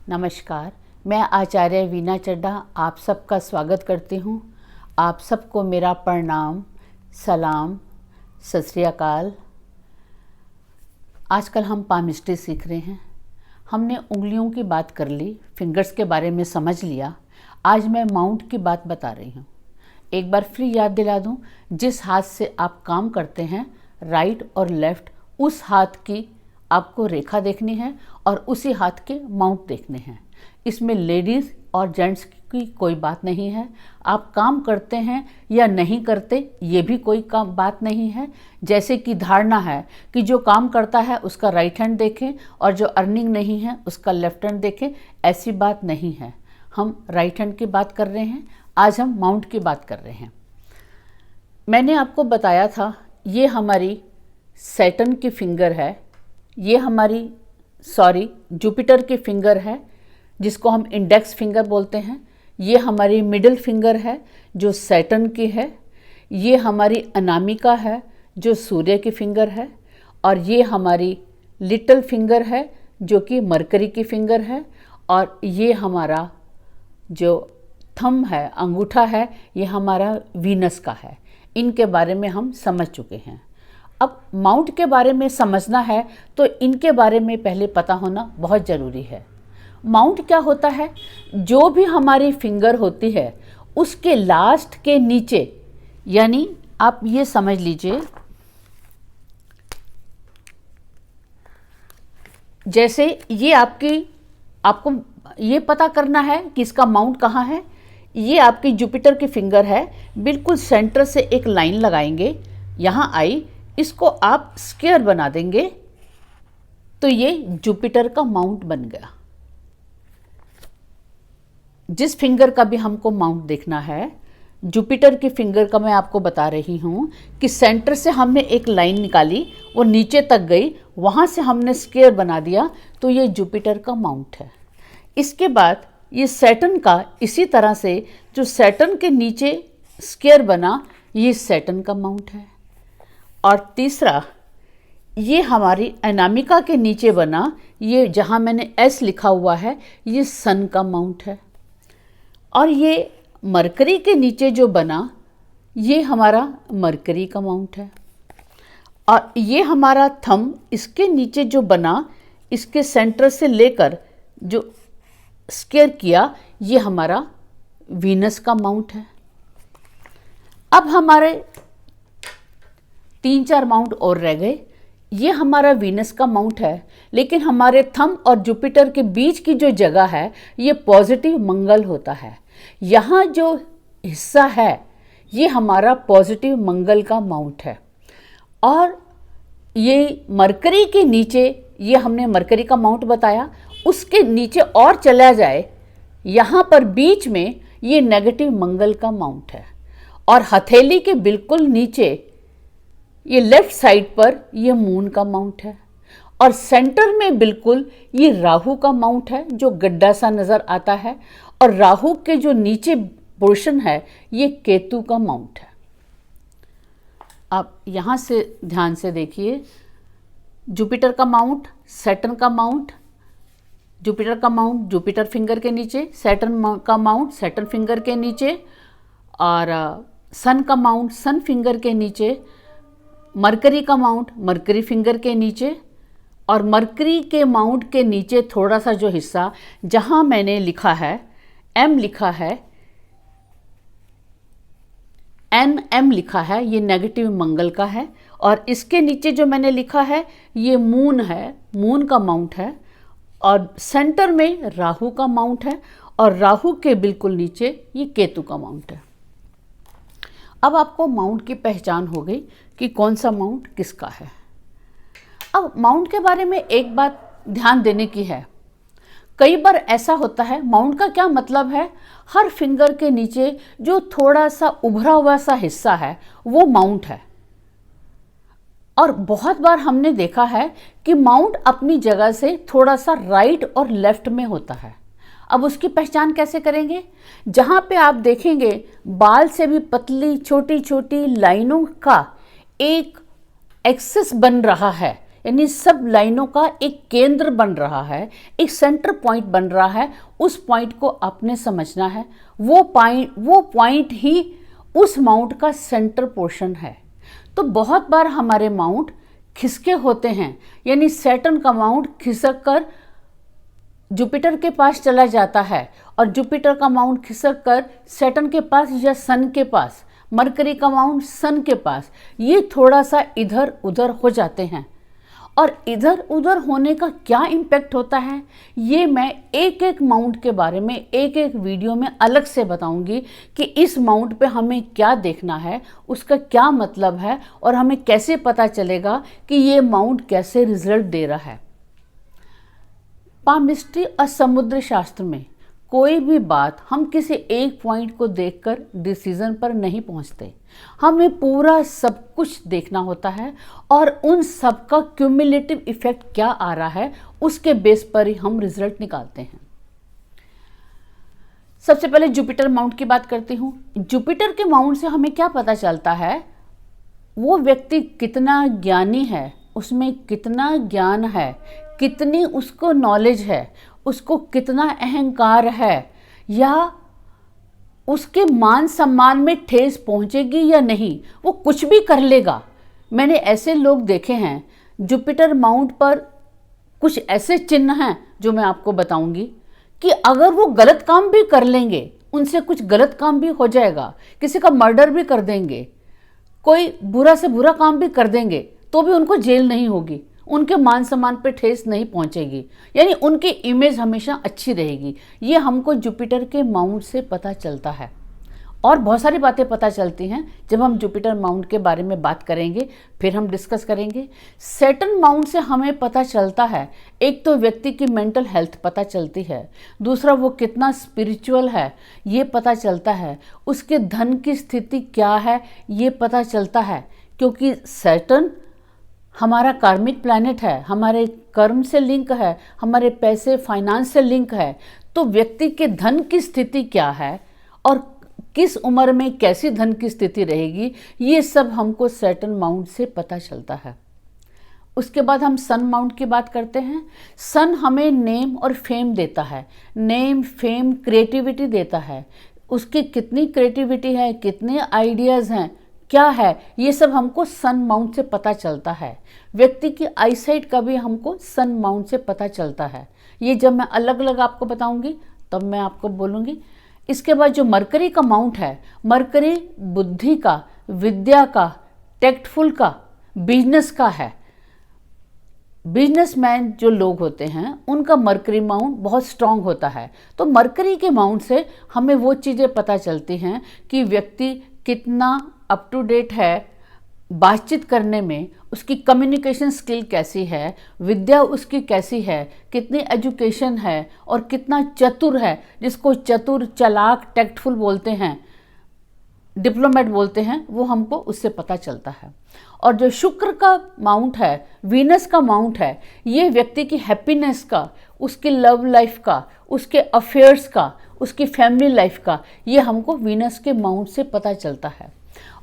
नमस्कार, मैं आचार्य वीना चड्ढा आप सबका स्वागत करती हूँ। आप सबको मेरा प्रणाम, सलाम, सत श्री अकाल। आजकल हम पामिस्ट्री सीख रहे हैं। हमने उंगलियों की बात कर ली, फिंगर्स के बारे में समझ लिया। आज मैं माउंट की बात बता रही हूँ। एक बार फिर याद दिला दूँ, जिस हाथ से आप काम करते हैं, राइट और लेफ़्ट, उस हाथ की आपको रेखा देखनी है और उसी हाथ के माउंट देखने हैं। इसमें लेडीज़ और जेंट्स की कोई बात नहीं है। आप काम करते हैं या नहीं करते, ये भी कोई काम बात नहीं है। जैसे कि धारणा है कि जो काम करता है उसका राइट हैंड देखें और जो अर्निंग नहीं है उसका लेफ्ट हैंड देखें, ऐसी बात नहीं है। हम राइट हैंड की बात कर रहे हैं, आज हम माउंट की बात कर रहे हैं। मैंने आपको बताया था, ये हमारी सैटर्न की फिंगर है, ये हमारी जुपिटर की फिंगर है जिसको हम इंडेक्स फिंगर बोलते हैं। ये हमारी मिडिल फिंगर है जो सैटर्न की है। ये हमारी अनामिका है जो सूर्य की फिंगर है। और ये हमारी लिटिल फिंगर है जो कि मरकरी की फिंगर है। और ये हमारा जो थंब है, अंगूठा है, ये हमारा वीनस का है। इनके बारे में हम समझ चुके हैं। अब माउंट के बारे में समझना है तो इनके बारे में पहले पता होना बहुत ज़रूरी है। माउंट क्या होता है? जो भी हमारी फिंगर होती है उसके लास्ट के नीचे, यानी आप ये समझ लीजिए, जैसे ये आपको ये पता करना है कि इसका माउंट कहाँ है। ये आपकी जुपिटर की फिंगर है। बिल्कुल सेंटर से एक लाइन लगाएंगे, यहाँ आई, इसको आप स्क्वायर बना देंगे तो ये जुपिटर का माउंट बन गया। जिस फिंगर का भी हमको माउंट देखना है, जुपिटर की फिंगर का मैं आपको बता रही हूँ कि सेंटर से हमने एक लाइन निकाली, वो नीचे तक गई, वहाँ से हमने स्क्वायर बना दिया तो ये जुपिटर का माउंट है। इसके बाद ये सैटर्न का, इसी तरह से जो सैटर्न के नीचे स्क्वायर बना, ये सैटर्न का माउंट है। और तीसरा, ये हमारी अनामिका के नीचे बना, ये जहाँ मैंने एस लिखा हुआ है, ये सन का माउंट है। और ये मरकरी के नीचे जो बना, ये हमारा मरकरी का माउंट है। और ये हमारा थंब, इसके नीचे जो बना, इसके सेंटर से लेकर जो स्क्वायर किया, ये हमारा वीनस का माउंट है। अब हमारे 3-4 माउंट और रह गए। ये हमारा वीनस का माउंट है, लेकिन हमारे थंब और जुपिटर के बीच की जो जगह है, ये पॉजिटिव मंगल होता है। यहाँ जो हिस्सा है, ये हमारा पॉजिटिव मंगल का माउंट है। और ये मरकरी के नीचे, ये हमने मरकरी का माउंट बताया, उसके नीचे और चला जाए, यहाँ पर बीच में ये नेगेटिव मंगल का माउंट है। और हथेली के बिल्कुल नीचे, ये लेफ्ट साइड पर, ये मून का माउंट है। और सेंटर में बिल्कुल ये राहु का माउंट है जो गड्ढा सा नज़र आता है। और राहु के जो नीचे पोर्शन है, ये केतु का माउंट है। आप यहाँ से ध्यान से देखिए, जुपिटर का माउंट, सैटर्न का माउंट, जुपिटर का माउंट जुपिटर फिंगर के नीचे, सैटर्न का माउंट सैटर्न फिंगर के नीचे, और सन का माउंट सन फिंगर के नीचे, मरकरी का माउंट मरकरी फिंगर के नीचे। और मरकरी के माउंट के नीचे थोड़ा सा जो हिस्सा, जहाँ मैंने लिखा है एम लिखा है, एम लिखा है, ये नेगेटिव मंगल का है। और इसके नीचे जो मैंने लिखा है, ये मून है, मून का माउंट है। और सेंटर में राहु का माउंट है, और राहु के बिल्कुल नीचे ये केतु का माउंट है। अब आपको माउंट की पहचान हो गई कि कौन सा माउंट किसका है। अब माउंट के बारे में एक बात ध्यान देने की है। कई बार ऐसा होता है, माउंट का क्या मतलब है, हर फिंगर के नीचे जो थोड़ा सा उभरा हुआ सा हिस्सा है, वो माउंट है। और बहुत बार हमने देखा है कि माउंट अपनी जगह से थोड़ा सा राइट और लेफ्ट में होता है। अब उसकी पहचान कैसे करेंगे? जहाँ पे आप देखेंगे बाल से भी पतली छोटी छोटी लाइनों का एक एक्सिस बन रहा है, यानी सब लाइनों का एक केंद्र बन रहा है, एक सेंटर पॉइंट बन रहा है। उस पॉइंट को आपने समझना है। वो पॉइंट ही उस माउंट का सेंटर पोर्शन है। तो बहुत बार हमारे माउंट खिसके होते हैं, यानी सैटर्न का माउंट खिसक कर जुपिटर के पास चला जाता है और जुपिटर का माउंट खिसक कर सैटर्न के पास या सन के पास, मरकरी का माउंट सन के पास, ये थोड़ा सा इधर उधर हो जाते हैं। और इधर उधर होने का क्या इम्पैक्ट होता है, ये मैं एक एक माउंट के बारे में एक एक वीडियो में अलग से बताऊंगी कि इस माउंट पे हमें क्या देखना है, उसका क्या मतलब है और हमें कैसे पता चलेगा कि ये माउंट कैसे रिजल्ट दे रहा है। पामिस्ट्री और समुद्र शास्त्र में कोई भी बात हम किसी एक पॉइंट को देखकर डिसीजन पर नहीं पहुंचते। हमें पूरा सब कुछ देखना होता है और उन सब का क्यूमुलेटिव इफेक्ट क्या आ रहा है उसके बेस पर ही हम रिजल्ट निकालते हैं। सबसे पहले जुपिटर माउंट की बात करती हूँ। जुपिटर के माउंट से हमें क्या पता चलता है, वो व्यक्ति कितना ज्ञानी है, उसमें कितना ज्ञान है, कितनी उसको नॉलेज है, उसको कितना अहंकार है, या उसके मान सम्मान में ठेस पहुंचेगी या नहीं, वो कुछ भी कर लेगा। मैंने ऐसे लोग देखे हैं, जुपिटर माउंट पर कुछ ऐसे चिन्ह हैं जो मैं आपको बताऊंगी कि अगर वो गलत काम भी कर लेंगे, उनसे कुछ गलत काम भी हो जाएगा, किसी का मर्डर भी कर देंगे, कोई बुरा से बुरा काम भी कर देंगे, तो भी उनको जेल नहीं होगी, उनके मान सम्मान पे ठेस नहीं पहुंचेगी, यानी उनकी इमेज हमेशा अच्छी रहेगी। ये हमको जुपिटर के माउंट से पता चलता है। और बहुत सारी बातें पता चलती हैं जब हम जुपिटर माउंट के बारे में बात करेंगे, फिर हम डिस्कस करेंगे। सैटर्न माउंट से हमें पता चलता है, एक तो व्यक्ति की मेंटल हेल्थ पता चलती है, दूसरा वो कितना स्पिरिचुअल है ये पता चलता है, उसके धन की स्थिति क्या है ये पता चलता है, क्योंकि सैटर्न हमारा कार्मिक प्लैनेट है, हमारे कर्म से लिंक है, हमारे पैसे फाइनेंस से लिंक है। तो व्यक्ति के धन की स्थिति क्या है और किस उम्र में कैसी धन की स्थिति रहेगी, ये सब हमको सैटर्न माउंट से पता चलता है। उसके बाद हम सन माउंट की बात करते हैं। सन हमें नेम और फेम देता है, नेम फेम क्रिएटिविटी देता है। उसकी कितनी क्रिएटिविटी है, कितने आइडियाज़ हैं, क्या है, ये सब हमको सन माउंट से पता चलता है। व्यक्ति की आईसाइट का भी हमको सन माउंट से पता चलता है। ये जब मैं अलग अलग आपको बताऊंगी तब मैं आपको बोलूँगी। इसके बाद जो मरकरी का माउंट है, मरकरी बुद्धि का, विद्या का, टेक्टफुल का, बिजनेस का है। बिजनेसमैन जो लोग होते हैं उनका मरकरी माउंट बहुत स्ट्रांग होता है। तो मरकरी के माउंट से हमें वो चीज़ें पता चलती हैं कि व्यक्ति कितना अप टू डेट है बातचीत करने में, उसकी कम्युनिकेशन स्किल कैसी है, विद्या उसकी कैसी है, कितनी एजुकेशन है और कितना चतुर है, जिसको चतुर, चालाक, टेक्टफुल बोलते हैं, डिप्लोमेट बोलते हैं, वो हमको उससे पता चलता है। और जो शुक्र का माउंट है, वीनस का माउंट है, ये व्यक्ति की हैप्पीनेस का, उसकी लव लाइफ का, उसके अफेयर्स का, उसकी फैमिली लाइफ का, ये हमको वीनस के माउंट से पता चलता है।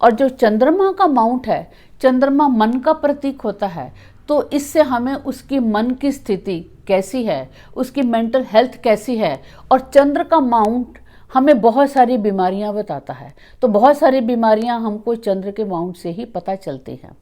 और जो चंद्रमा का माउंट है, चंद्रमा मन का प्रतीक होता है, तो इससे हमें उसकी मन की स्थिति कैसी है, उसकी मेंटल हेल्थ कैसी है। और चंद्र का माउंट हमें बहुत सारी बीमारियां बताता है, तो बहुत सारी बीमारियां हमको चंद्र के माउंट से ही पता चलती हैं।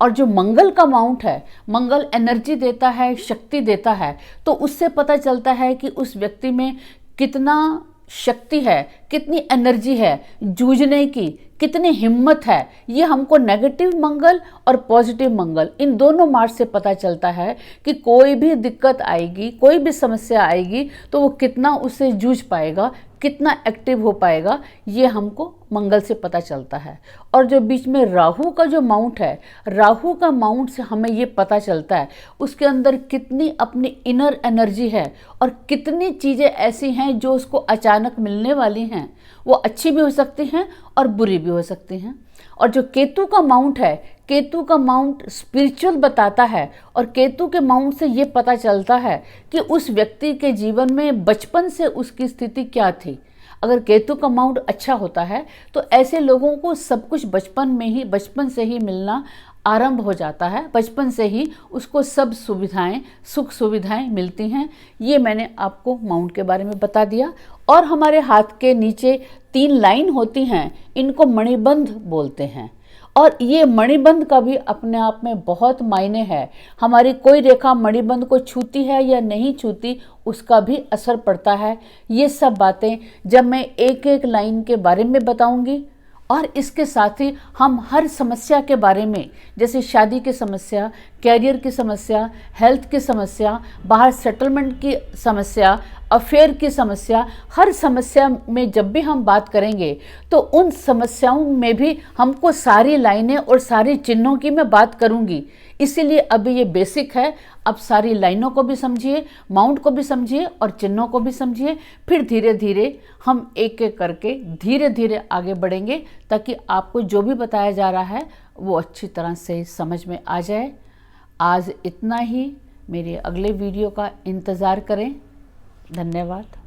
और जो मंगल का माउंट है, मंगल एनर्जी देता है, शक्ति देता है, तो उससे पता चलता है कि उस व्यक्ति में कितना शक्ति है, कितनी एनर्जी है जूझने की, कितनी हिम्मत है। ये हमको नेगेटिव मंगल और पॉजिटिव मंगल, इन दोनों मार्ग से पता चलता है कि कोई भी दिक्कत आएगी, कोई भी समस्या आएगी तो वो कितना उससे जूझ पाएगा, कितना एक्टिव हो पाएगा, ये हमको मंगल से पता चलता है। और जो बीच में राहु का जो माउंट है, राहु का माउंट से हमें ये पता चलता है उसके अंदर कितनी अपनी इनर एनर्जी है और कितनी चीज़ें ऐसी हैं जो उसको अचानक मिलने वाली हैं, वो अच्छी भी हो सकती हैं और बुरी भी हो सकती हैं। और जो केतु का माउंट है, केतु का माउंट स्पिरिचुअल बताता है और केतु के माउंट से ये पता चलता है कि उस व्यक्ति के जीवन में बचपन से उसकी स्थिति क्या थी। अगर केतु का माउंट अच्छा होता है तो ऐसे लोगों को सब कुछ बचपन से ही मिलना आरंभ हो जाता है। बचपन से ही उसको सब सुविधाएं, सुख सुविधाएं मिलती हैं। ये मैंने आपको माउंट के बारे में बता दिया। और हमारे हाथ के नीचे 3 लाइन होती हैं, इनको मणिबंध बोलते हैं। और ये मणिबंध का भी अपने आप में बहुत मायने है। हमारी कोई रेखा मणिबंध को छूती है या नहीं छूती, उसका भी असर पड़ता है। ये सब बातें जब मैं एक एक लाइन के बारे में बताऊंगी, और इसके साथ ही हम हर समस्या के बारे में, जैसे शादी की समस्या, कैरियर की समस्या, हेल्थ की समस्या, बाहर सेटलमेंट की समस्या, अफेयर की समस्या, हर समस्या में जब भी हम बात करेंगे तो उन समस्याओं में भी हमको सारी लाइनें और सारे चिन्हों की मैं बात करूंगी। इसीलिए अभी ये बेसिक है। अब सारी लाइनों को भी समझिए, माउंट को भी समझिए और चिन्हों को भी समझिए। फिर धीरे धीरे हम एक एक करके धीरे धीरे आगे बढ़ेंगे, ताकि आपको जो भी बताया जा रहा है वो अच्छी तरह से समझ में आ जाए। आज इतना ही। मेरे अगले वीडियो का इंतज़ार करें। धन्यवाद।